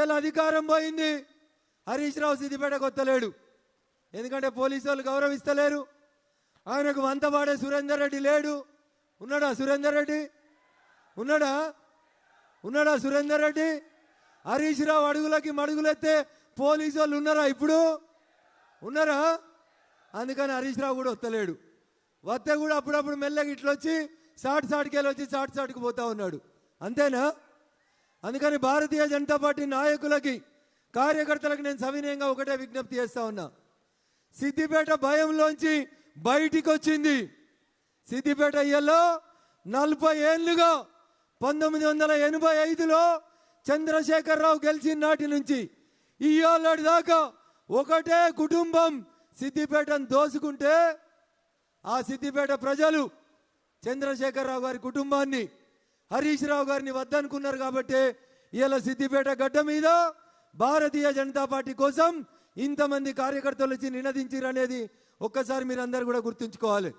ఇలా అధికారం పోయింది. హరీష్ రావు సిద్దిపేటకు వస్తలేడు, ఎందుకంటే పోలీసు వాళ్ళు గౌరవిస్తలేరు. ఆయనకు వంతపాడే సురేందర్ రెడ్డి లేడు. ఉన్నాడా సురేందర్ రెడ్డి? ఉన్నాడా సురేందర్ రెడ్డి? హరీష్ రావు అడుగులకి మడుగులెత్తే పోలీసు వాళ్ళు ఉన్నారా? ఇప్పుడు ఉన్నారా? అందుకని హరీష్ రావు కూడా వస్తలేడు. వస్తే కూడా అప్పుడప్పుడు మెల్లగా ఇట్లొచ్చి సాటికెళ్ళి వచ్చి సాటికి పోతా ఉన్నాడు. అంతేనా? అందుకని భారతీయ జనతా పార్టీ నాయకులకి, కార్యకర్తలకు నేను సవినయంగా ఒకటే విజ్ఞప్తి చేస్తా ఉన్నా. సిద్దిపేట భయంలోంచి బయటికి వచ్చింది. సిద్దిపేట ఇయ్యలో 40 ఏళ్లుగా 1985లో చంద్రశేఖరరావు గెలిచిన నాటి నుంచి ఇయ్యాల దాకా ఒకటే కుటుంబం సిద్దిపేటను దోసుకుంటే, ఆ సిద్దిపేట ప్రజలు చంద్రశేఖరరావు గారి కుటుంబాన్ని, హరీష్ రావు గారిని వద్దనుకున్నారు. కాబట్టి ఇలా సిద్దిపేట గడ్డ మీద భారతీయ జనతా పార్టీ కోసం ఇంతమంది కార్యకర్తలు వచ్చి నినదించారు అనేది ఒక్కసారి మీరందరూ కూడా గుర్తుంచుకోవాలి.